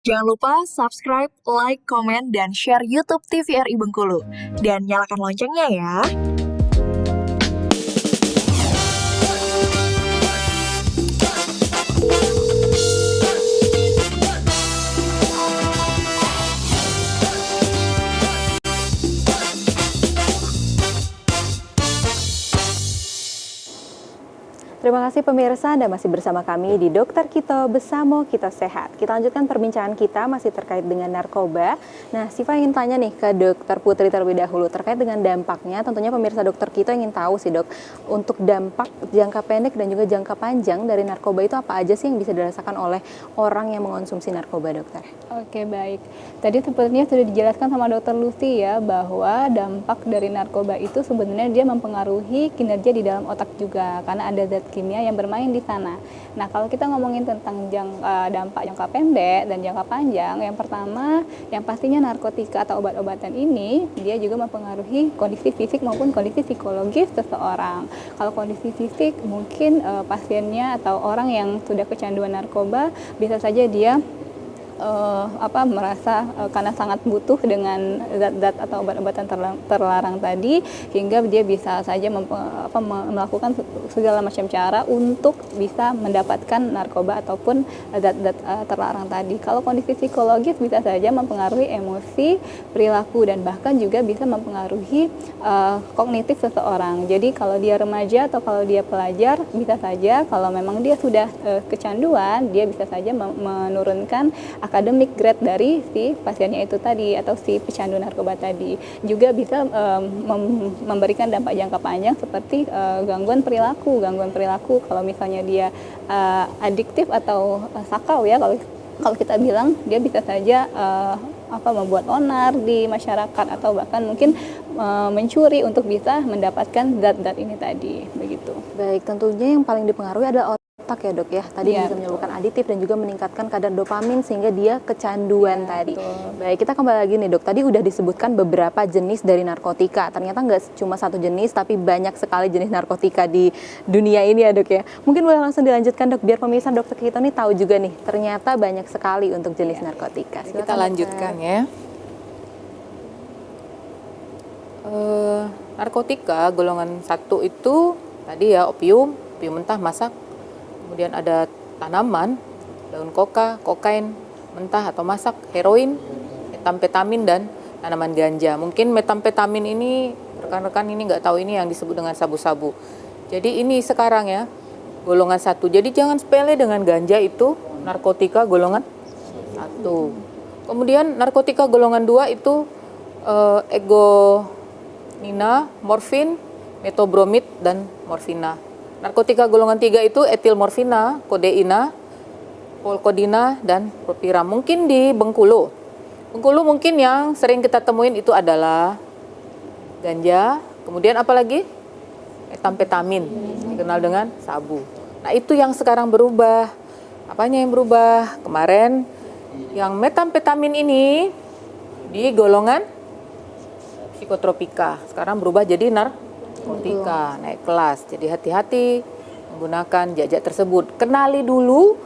Jangan lupa subscribe, like, komen, dan share YouTube TVRI Bengkulu. Dan nyalakan loncengnya ya. Terima kasih pemirsa, Anda masih bersama kami di Dokter Kito Besamo Kita Sehat. Kita lanjutkan perbincangan kita masih terkait dengan narkoba. Nah, Siva ingin tanya nih ke Dokter Putri terlebih dahulu terkait dengan dampaknya. Tentunya pemirsa Dokter Kito ingin tahu sih dok, untuk dampak jangka pendek dan juga jangka panjang dari narkoba itu apa aja sih yang bisa dirasakan oleh orang yang mengonsumsi narkoba, dokter? Oke, baik. Tadi sepertinya sudah dijelaskan sama Dokter Lucy ya, bahwa dampak dari narkoba itu sebenarnya dia mempengaruhi kinerja di dalam otak juga, karena ada zat kimia yang bermain di sana. Nah, kalau kita ngomongin tentang dampak jangka pendek dan jangka panjang, yang pertama, yang pastinya narkotika atau obat-obatan ini, dia juga mempengaruhi kondisi fisik maupun kondisi psikologis seseorang. Kalau kondisi fisik, mungkin pasiennya atau orang yang sudah kecanduan narkoba, bisa saja dia merasa karena sangat butuh dengan zat-zat atau obat-obatan terlarang tadi, hingga dia bisa saja melakukan segala macam cara untuk bisa mendapatkan narkoba ataupun zat-zat terlarang tadi. Kalau kondisi psikologis bisa saja mempengaruhi emosi, perilaku, dan bahkan juga bisa mempengaruhi kognitif seseorang. Jadi kalau dia remaja atau kalau dia pelajar, bisa saja kalau memang dia sudah kecanduan, dia bisa saja menurunkan akademik grade dari si pasiennya itu tadi atau si pecandu narkoba tadi. Juga bisa memberikan dampak jangka panjang seperti gangguan perilaku. Kalau misalnya dia adiktif atau sakau ya, kalau kita bilang, dia bisa saja membuat onar di masyarakat atau bahkan mungkin mencuri untuk bisa mendapatkan zat-zat ini tadi, begitu. Baik, tentunya yang paling dipengaruhi adalah otak ya dok ya. Tadi Ya, bisa menyebabkan aditif dan juga meningkatkan kadar dopamin sehingga dia kecanduan tadi. Betul. Baik, kita kembali lagi nih dok. Tadi udah disebutkan beberapa jenis dari narkotika. Ternyata nggak cuma satu jenis, tapi banyak sekali jenis narkotika di dunia ini ya dok ya. Mungkin boleh langsung dilanjutkan dok, biar pemirsa dokter kita nih tahu juga nih. Ternyata banyak sekali untuk jenis narkotika. Silakan, Kita lanjutkan ya. Narkotika golongan 1 itu tadi ya opium mentah masak. Kemudian ada tanaman, daun kokain mentah atau masak, heroin, metamfetamin, dan tanaman ganja. Mungkin metamfetamin ini rekan-rekan ini nggak tahu, ini yang disebut dengan sabu-sabu. Jadi ini sekarang ya golongan 1. Jadi jangan sepele dengan ganja, itu narkotika golongan 1. Kemudian narkotika golongan 2 itu egonina, morfin, metobromid, dan morfina. Narkotika golongan 3 itu etilmorfina, kodeina, polkodina, dan propiram. Mungkin di Bengkulu mungkin yang sering kita temuin itu adalah ganja, kemudian apa lagi? Metamfetamin, dikenal dengan sabu. Nah, itu yang sekarang berubah. Apanya yang berubah? Kemarin yang metamfetamin ini di golongan psikotropika, sekarang berubah jadi narkotika, naik kelas. Jadi hati-hati menggunakan zat tersebut. Kenali dulu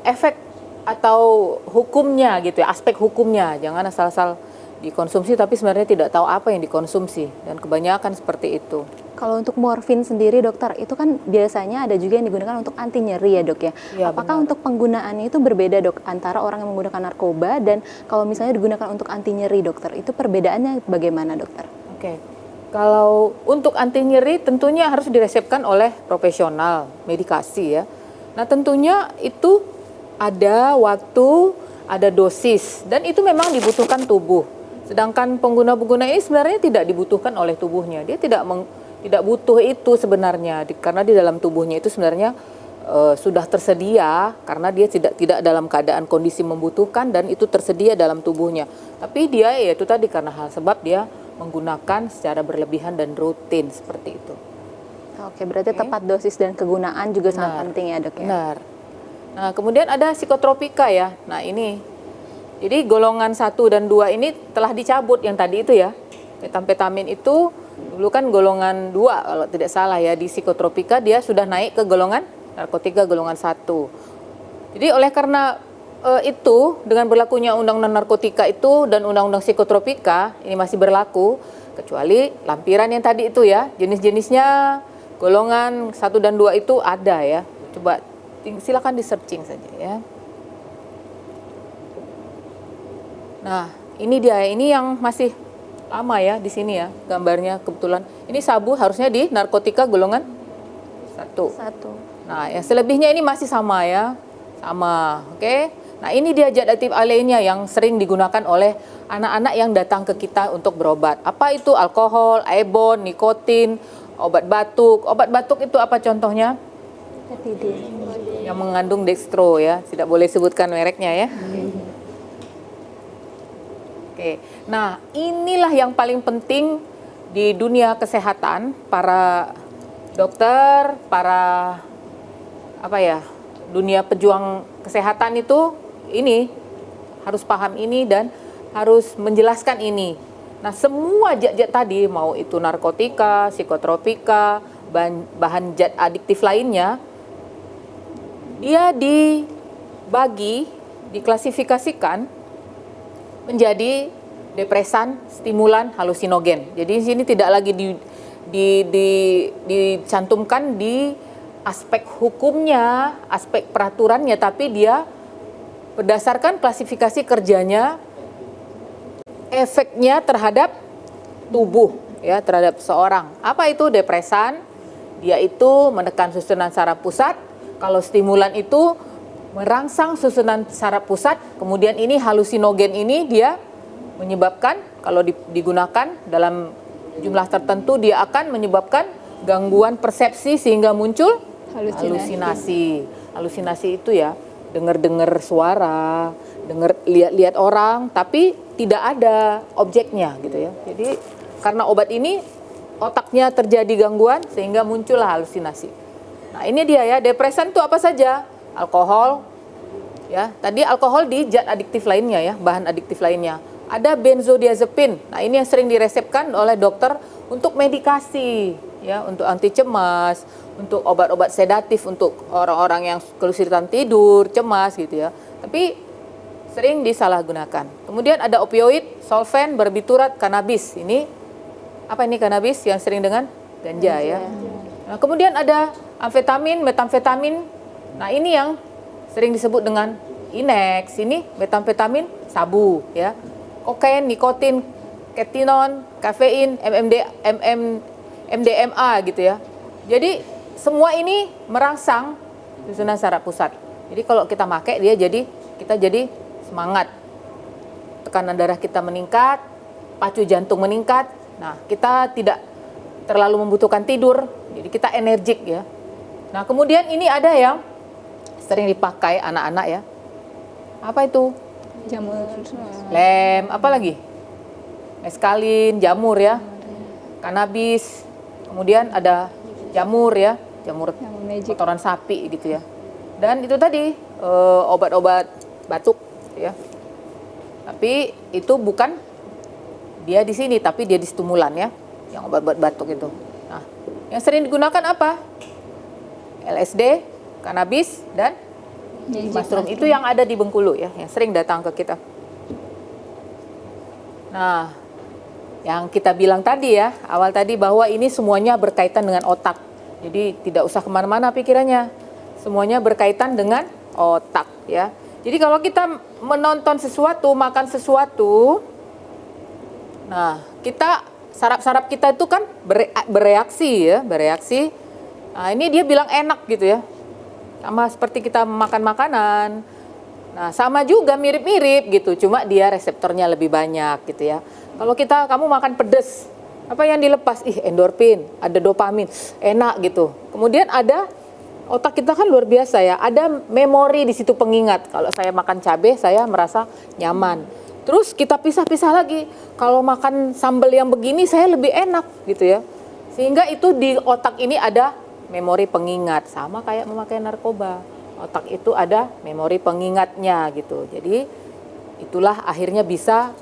efek atau hukumnya gitu ya, aspek hukumnya. Jangan asal-asal dikonsumsi tapi sebenarnya tidak tahu apa yang dikonsumsi, dan kebanyakan seperti itu. Kalau untuk morfin sendiri dokter, itu kan biasanya ada juga yang digunakan untuk anti nyeri ya dok ya. Ya, Apakah benar. untuk penggunaannya itu berbeda dok antara orang yang menggunakan narkoba dan kalau misalnya digunakan untuk anti nyeri dokter, itu perbedaannya bagaimana dokter? Oke. Kalau untuk anti nyeri tentunya harus diresepkan oleh profesional medikasi ya. Nah, tentunya itu ada waktu, ada dosis, dan itu memang dibutuhkan tubuh. Sedangkan pengguna-pengguna ini sebenarnya tidak dibutuhkan oleh tubuhnya. Dia tidak butuh itu sebenarnya, karena di dalam tubuhnya itu sebenarnya sudah tersedia, karena dia tidak dalam keadaan kondisi membutuhkan, dan itu tersedia dalam tubuhnya. Tapi dia ya itu tadi, karena hal sebab dia menggunakan secara berlebihan dan rutin seperti itu. Oke, berarti tepat dosis dan kegunaan juga sangat penting ya dok ya? Benar. Nah, kemudian ada psikotropika ya. Nah, ini. Jadi golongan 1 dan 2 ini telah dicabut yang tadi itu ya. Metamfetamin itu dulu kan golongan 2 kalau tidak salah ya. Di psikotropika dia sudah naik ke golongan narkotika golongan 1. Jadi oleh karena itu dengan berlakunya undang-undang narkotika itu dan undang-undang psikotropika ini masih berlaku, kecuali lampiran yang tadi itu ya, jenis-jenisnya golongan 1 dan 2 itu ada ya. Coba silakan di searching saja ya. Nah, ini dia, ini yang masih lama ya di sini ya gambarnya kebetulan. Ini sabu harusnya di narkotika golongan 1. Nah, yang selebihnya ini masih sama ya. Sama, oke? Nah, ini dia zat aktif lainnya yang sering digunakan oleh anak-anak yang datang ke kita untuk berobat. Apa itu? Alkohol, ebon, nikotin, obat batuk. Obat batuk itu apa contohnya? Yang mengandung dextro ya. Tidak boleh sebutkan mereknya ya. Oke. Nah, inilah yang paling penting di dunia kesehatan, para dokter, para dunia pejuang kesehatan itu ini harus paham ini dan harus menjelaskan ini. Nah, semua zat-zat tadi, mau itu narkotika, psikotropika, bahan zat adiktif lainnya, dia dibagi, diklasifikasikan menjadi depresan, stimulan, halusinogen. Jadi di sini tidak lagi dicantumkan di aspek hukumnya, aspek peraturannya, tapi dia berdasarkan klasifikasi kerjanya, efeknya terhadap tubuh, ya, terhadap seorang. Apa itu depresan? Dia itu menekan susunan saraf pusat. Kalau stimulan itu merangsang susunan saraf pusat. Kemudian ini halusinogen ini dia menyebabkan, kalau digunakan dalam jumlah tertentu, dia akan menyebabkan gangguan persepsi sehingga muncul halusinasi. Halusinasi itu ya, dengar-dengar suara, lihat-lihat orang, tapi tidak ada objeknya gitu ya. Jadi karena obat ini otaknya terjadi gangguan sehingga muncullah halusinasi. Nah, ini dia ya, depresan itu apa saja? Alkohol, ya. Tadi alkohol di zat adiktif lainnya ya, bahan adiktif lainnya. Ada benzodiazepin. Nah, ini yang sering diresepkan oleh dokter untuk medikasi, ya, untuk anti cemas, untuk obat-obat sedatif untuk orang-orang yang kesulitan tidur, cemas gitu ya. Tapi sering disalahgunakan. Kemudian ada opioid, solven, barbiturat, kanabis. Ini apa ini kanabis yang sering dengan ganja ya. Nah, kemudian ada amfetamin, metamfetamin. Nah, ini yang sering disebut dengan Inex. Ini metamfetamin, sabu ya. Kokain, nikotin, ketinon, kafein, MDMA gitu ya. Jadi semua ini merangsang susunan saraf pusat. Jadi kalau kita pakai dia kita jadi semangat. Tekanan darah kita meningkat, pacu jantung meningkat. Nah, kita tidak terlalu membutuhkan tidur. Jadi kita energik ya. Nah, kemudian ini ada yang sering dipakai anak-anak ya. Apa itu? Jamur. Lem, apa lagi? Meskalin, jamur ya. Kanabis. Kemudian ada jamur ya, jamur magic, kotoran sapi gitu ya. Dan itu tadi obat-obat batuk ya. Tapi itu bukan dia di sini, tapi dia di stimulan ya, yang obat-obat batuk itu. Nah, yang sering digunakan apa? LSD, kanabis, dan mushroom. Itu yang ada di Bengkulu ya, yang sering datang ke kita. Nah, yang kita bilang tadi ya, awal tadi bahwa ini semuanya berkaitan dengan otak. Jadi tidak usah kemana-mana pikirannya, semuanya berkaitan dengan otak ya. Jadi kalau kita menonton sesuatu, makan sesuatu, nah kita saraf-saraf kita itu kan bereaksi ya, bereaksi. Nah, ini dia bilang enak gitu ya, sama seperti kita makan makanan. Nah, sama juga mirip-mirip gitu, cuma dia reseptornya lebih banyak gitu ya. Kalau kamu makan pedas, apa yang dilepas? Endorfin, ada dopamin, enak gitu. Kemudian ada otak kita kan luar biasa ya, ada memori di situ pengingat. Kalau saya makan cabai, saya merasa nyaman. Terus kita pisah-pisah lagi. Kalau makan sambal yang begini, saya lebih enak gitu ya. Sehingga itu di otak ini ada memori pengingat, sama kayak memakai narkoba. Otak itu ada memori pengingatnya gitu. Jadi itulah akhirnya bisa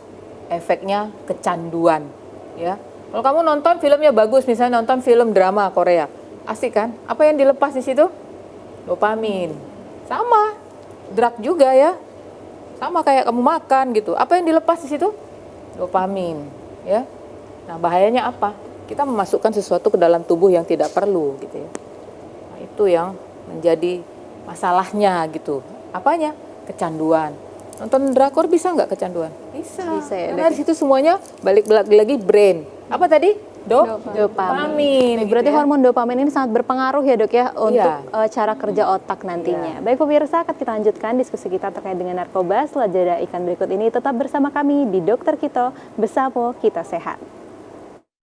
efeknya kecanduan ya. Kalau kamu nonton filmnya bagus, misalnya nonton film drama Korea, asik kan? Apa yang dilepas di situ? Dopamin. Sama, drug juga ya. Sama kayak kamu makan gitu. Apa yang dilepas di situ? Dopamin, ya. Nah, bahayanya apa? Kita memasukkan sesuatu ke dalam tubuh yang tidak perlu gitu ya. Nah, itu yang menjadi masalahnya gitu. Apanya? Kecanduan. Nonton drakor bisa nggak kecanduan? Bisa. Bisa ya, Karena di situ semuanya balik lagi brain. Apa tadi? Dopamin. Gitu Berarti ya. hormon dopamin ini sangat berpengaruh ya dok ya untuk Iya. cara kerja otak nantinya. Baik pemirsa, akan kita lanjutkan diskusi kita terkait dengan narkoba setelah jeda iklan berikut ini. Tetap bersama kami di Dokter Kito, bersama kita sehat.